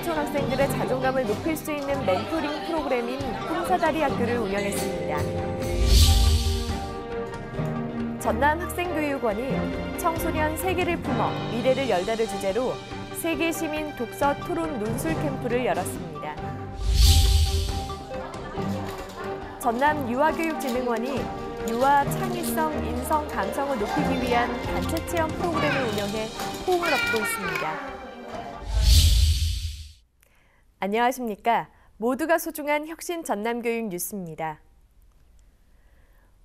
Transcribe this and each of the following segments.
농어촌 학생들의 자존감을 높일 수 있는 멘토링 프로그램인 꿈사다리 학교를 운영했습니다. 전남 학생교육원이 청소년 세계를 품어 미래를 열다를 주제로 세계 시민 독서 토론 논술 캠프를 열었습니다. 전남 유아교육진흥원이 유아 창의성, 인성, 감성을 높이기 위한 단체 체험 프로그램을 운영해 호응을 얻고 있습니다. 안녕하십니까? 모두가 소중한 혁신 전남교육 뉴스입니다.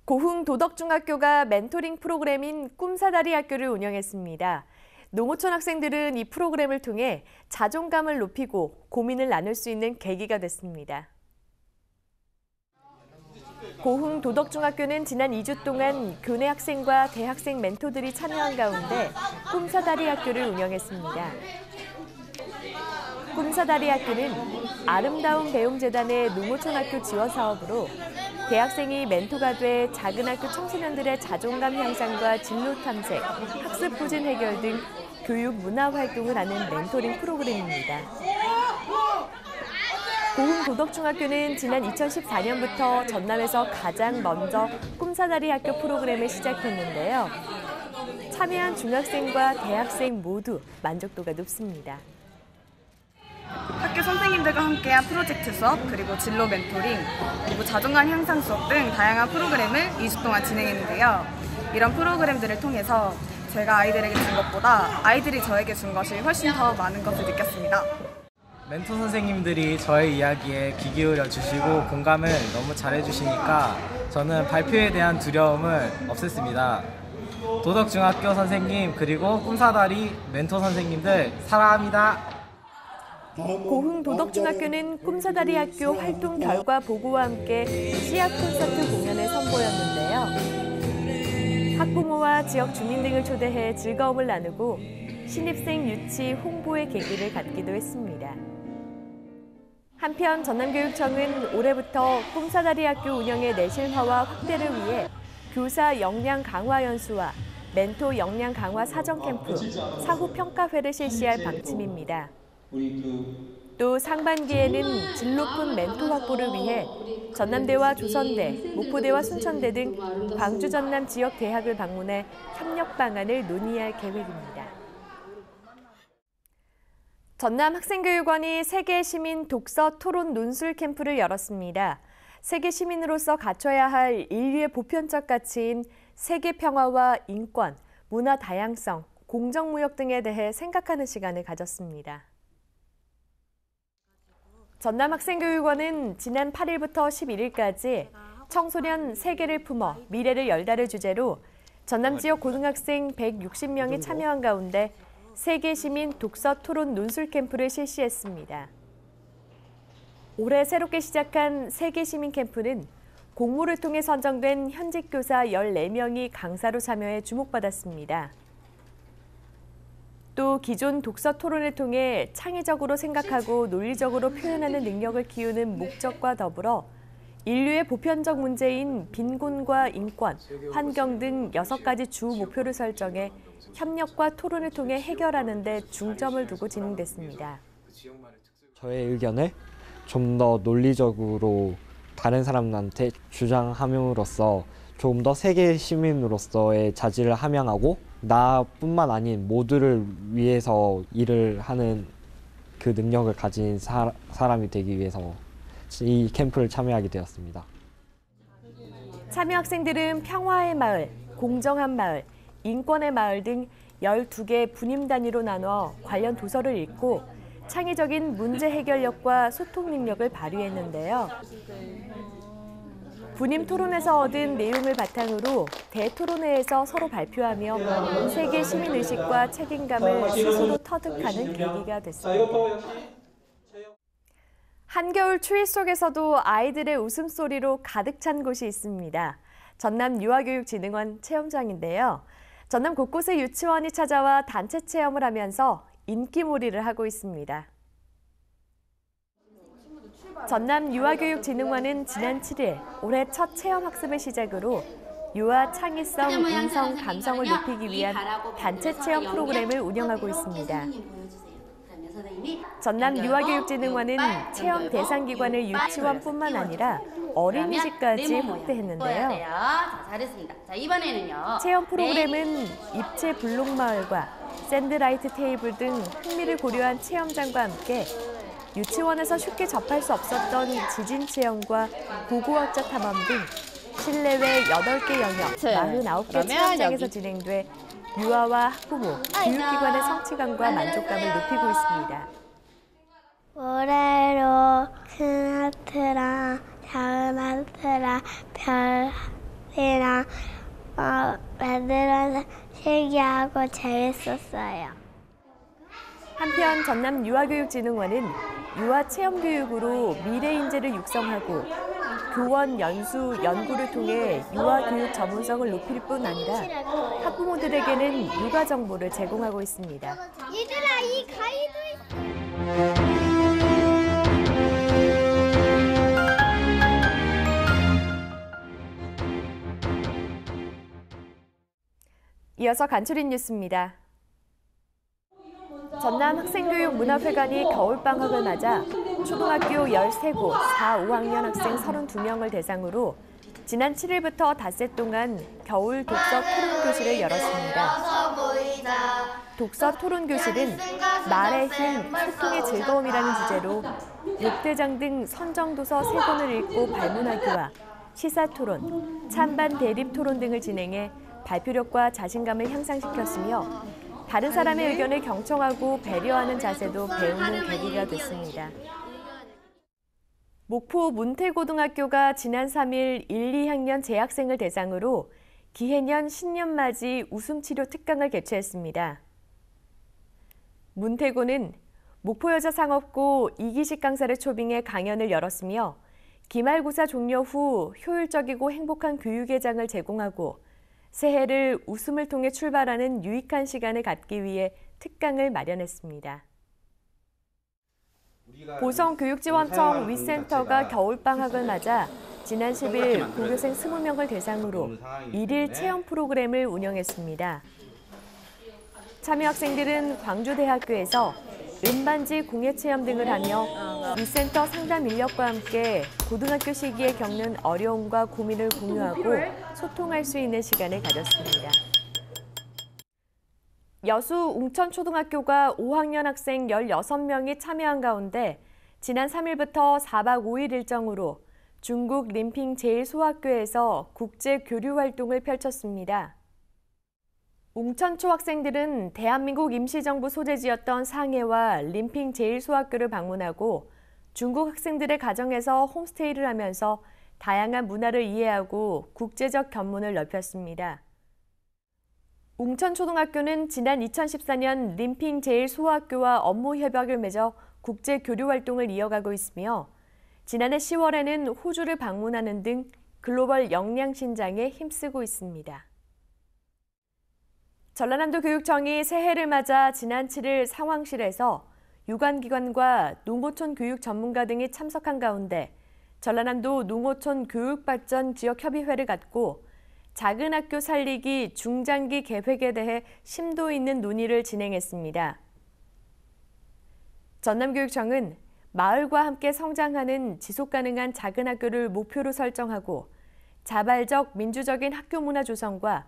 고흥 도덕중학교가 멘토링 프로그램인 꿈사다리 학교를 운영했습니다. 농어촌 학생들은 이 프로그램을 통해 자존감을 높이고 고민을 나눌 수 있는 계기가 됐습니다. 고흥 도덕중학교는 지난 2주 동안 교내 학생과 대학생 멘토들이 참여한 가운데 꿈사다리 학교를 운영했습니다. 꿈사다리 학교는 아름다운 배움재단의 농어촌학교 지원 사업으로 대학생이 멘토가 돼 작은 학교 청소년들의 자존감 향상과 진로 탐색, 학습 부진 해결 등 교육 문화 활동을 하는 멘토링 프로그램입니다. 고흥 도덕중학교는 지난 2014년부터 전남에서 가장 먼저 꿈사다리 학교 프로그램을 시작했는데요. 참여한 중학생과 대학생 모두 만족도가 높습니다. 학교 선생님들과 함께한 프로젝트 수업, 그리고 진로 멘토링, 그리고 자존감 향상 수업 등 다양한 프로그램을 2주 동안 진행했는데요. 이런 프로그램들을 통해서 제가 아이들에게 준 것보다 아이들이 저에게 준 것이 훨씬 더 많은 것을 느꼈습니다. 멘토 선생님들이 저의 이야기에 귀 기울여 주시고 공감을 너무 잘해 주시니까 저는 발표에 대한 두려움을 없앴습니다. 도덕중학교 선생님 그리고 꿈사다리 멘토 선생님들 사랑합니다. 고흥 도덕중학교는 꿈사다리 학교 활동 결과 보고와 함께 씨앗 콘서트 공연을 선보였는데요. 학부모와 지역 주민 등을 초대해 즐거움을 나누고 신입생 유치 홍보의 계기를 갖기도 했습니다. 한편 전남교육청은 올해부터 꿈사다리 학교 운영의 내실화와 확대를 위해 교사 역량 강화 연수와 멘토 역량 강화 사전 캠프, 사후 평가회를 실시할 방침입니다. 또 상반기에는 질 높은 멘토 확보를 위해 전남대와 조선대, 목포대와 순천대 등 광주 전남 지역 대학을 방문해 협력 방안을 논의할 계획입니다. 전남 학생교육원이 세계 시민 독서 토론 논술 캠프를 열었습니다. 세계 시민으로서 갖춰야 할 인류의 보편적 가치인 세계 평화와 인권, 문화 다양성, 공정무역 등에 대해 생각하는 시간을 가졌습니다. 전남 학생교육원은 지난 8일부터 11일까지 청소년 세계를 품어 미래를 열다를 주제로 전남 지역 고등학생 160명이 참여한 가운데 세계 시민 독서 토론 논술 캠프를 실시했습니다. 올해 새롭게 시작한 세계 시민 캠프는 공모를 통해 선정된 현직 교사 14명이 강사로 참여해 주목받았습니다. 또 기존 독서 토론을 통해 창의적으로 생각하고 논리적으로 표현하는 능력을 키우는 목적과 더불어 인류의 보편적 문제인 빈곤과 인권, 환경 등 6가지 주 목표를 설정해 협력과 토론을 통해 해결하는 데 중점을 두고 진행됐습니다. 저의 의견을 좀 더 논리적으로 다른 사람한테 주장함으로써 좀 더 세계 시민으로서의 자질을 함양하고 나뿐만 아닌 모두를 위해서 일을 하는 그 능력을 가진 사람이 되기 위해서 이 캠프를 참여하게 되었습니다. 참여 학생들은 평화의 마을, 공정한 마을, 인권의 마을 등 12개 분임 단위로 나눠 관련 도서를 읽고 창의적인 문제 해결력과 소통 능력을 발휘했는데요. 분임 토론에서 얻은 내용을 바탕으로 대토론회에서 서로 발표하며 세계 시민의식과 책임감을 스스로 터득하는 계기가 됐습니다. 한겨울 추위 속에서도 아이들의 웃음소리로 가득 찬 곳이 있습니다. 전남 유아교육진흥원 체험장인데요. 전남 곳곳의 유치원이 찾아와 단체 체험을 하면서 인기몰이를 하고 있습니다. 전남 유아교육진흥원은 지난 7일 올해 첫 체험학습을 시작으로 유아 창의성, 인성, 감성을 높이기 위한 단체 체험 프로그램을 운영하고 있습니다. 전남 유아교육진흥원은 체험 대상 기관을 유치원뿐만 아니라 어린이집까지 확대했는데요. 자, 잘했습니다. 자, 이번에는요. 체험 프로그램은 입체 블록마을과 샌드라이트 테이블 등 흥미를 고려한 체험장과 함께 유치원에서 쉽게 접할 수 없었던 지진 체험과 고고학자 탐험 등 실내외 8개 영역 49개 체험장에서 진행돼 유아와 학부모, 교육기관의 성취감과 만족감을 높이고 있습니다. 모래로 큰 하트랑 작은 하트랑 별이랑 만들어서 신기하고 재밌었어요. 한편 전남 유아교육진흥원은 유아 체험 교육으로 미래 인재를 육성하고 교원, 연수, 연구를 통해 유아 교육 전문성을 높일 뿐 아니라 학부모들에게는 육아 정보를 제공하고 있습니다. 얘들아, 이 가위도 이어서 간추린 뉴스입니다. 전남 학생교육문화회관이 겨울방학을 맞아 초등학교 13곳 4, 5학년 학생 32명을 대상으로 지난 7일부터 닷새 동안 겨울 독서 토론교실을 열었습니다. 독서 토론교실은 말의 힘, 소통의 즐거움이라는 주제로 육대장 등 선정도서 3권을 읽고 발문하기와 시사토론, 찬반 대립 토론 등을 진행해 발표력과 자신감을 향상시켰으며 다른 사람의 의견을 경청하고 배려하는 자세도 배우는 계기가 됐습니다. 목포 문태고등학교가 지난 3일 1, 2학년 재학생을 대상으로 기해년 신년맞이 웃음치료 특강을 개최했습니다. 문태고는 목포여자상업고 이기식 강사를 초빙해 강연을 열었으며 기말고사 종료 후 효율적이고 행복한 교육의 장을 제공하고 새해를 웃음을 통해 출발하는 유익한 시간을 갖기 위해 특강을 마련했습니다. 보성교육지원청 위센터가 겨울방학을 맞아 지난 10일 고교생 20명을 대상으로 1일 체험 프로그램을 운영했습니다. 참여 학생들은 광주대학교에서 음반지 공예체험 등을 하며 위센터 상담 인력과 함께 고등학교 시기에 겪는 어려움과 고민을 공유하고 소통할 수 있는 시간을 가졌습니다. 여수 웅천초등학교가 5학년 학생 16명이 참여한 가운데 지난 3일부터 4박 5일 일정으로 중국 림핑 제1소학교에서 국제교류 활동을 펼쳤습니다. 웅천초 학생들은 대한민국 임시정부 소재지였던 상해와 림핑 제1소학교를 방문하고 중국 학생들의 가정에서 홈스테이를 하면서 다양한 문화를 이해하고 국제적 견문을 넓혔습니다. 웅천초등학교는 지난 2014년 림핑 제1소학교와 업무 협약을 맺어 국제교류 활동을 이어가고 있으며 지난해 10월에는 호주를 방문하는 등 글로벌 역량 신장에 힘쓰고 있습니다. 전라남도 교육청이 새해를 맞아 지난 7일 상황실에서 유관기관과 농어촌 교육 전문가 등이 참석한 가운데 전라남도 농어촌 교육발전 지역협의회를 갖고 작은 학교 살리기 중장기 계획에 대해 심도 있는 논의를 진행했습니다. 전남교육청은 마을과 함께 성장하는 지속가능한 작은 학교를 목표로 설정하고 자발적 민주적인 학교 문화 조성과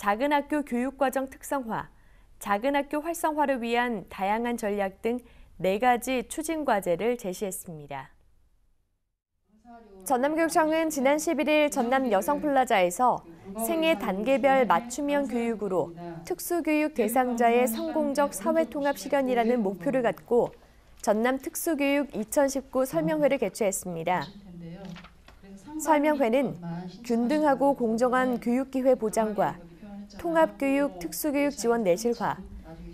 작은 학교 교육과정 특성화, 작은 학교 활성화를 위한 다양한 전략 등 4가지 추진 과제를 제시했습니다. 전남교육청은 지난 11일 전남 여성플라자에서 생애 단계별 맞춤형 교육으로 특수교육 대상자의 성공적 사회통합 실현이라는 목표를 갖고 전남 특수교육 2019 설명회를 개최했습니다. 설명회는 균등하고 공정한 교육기회 보장과 통합교육, 특수교육 지원 내실화,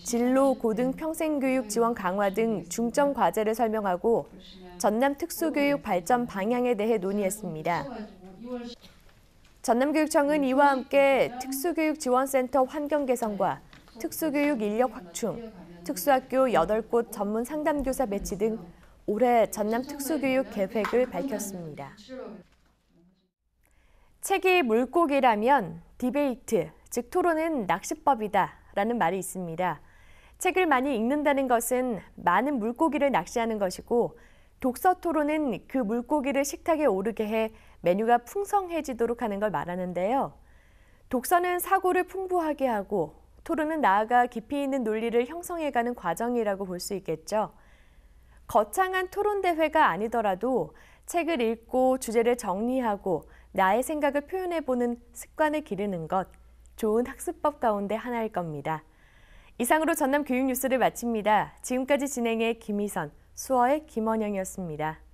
진로, 고등 평생교육 지원 강화 등 중점 과제를 설명하고 전남 특수교육 발전 방향에 대해 논의했습니다. 전남교육청은 이와 함께 특수교육 지원센터 환경 개선과 특수교육 인력 확충, 특수학교 8곳 전문 상담교사 배치 등 올해 전남 특수교육 계획을 밝혔습니다. 책이 물고기라면 디베이트, 즉 토론은 낚시법이다 라는 말이 있습니다. 책을 많이 읽는다는 것은 많은 물고기를 낚시하는 것이고 독서 토론은 그 물고기를 식탁에 오르게 해 메뉴가 풍성해지도록 하는 걸 말하는데요. 독서는 사고를 풍부하게 하고 토론은 나아가 깊이 있는 논리를 형성해가는 과정이라고 볼 수 있겠죠. 거창한 토론 대회가 아니더라도 책을 읽고 주제를 정리하고 나의 생각을 표현해보는 습관을 기르는 것, 좋은 학습법 가운데 하나일 겁니다. 이상으로 전남 교육 뉴스를 마칩니다. 지금까지 진행의 김희선, 수어의 김원영이었습니다.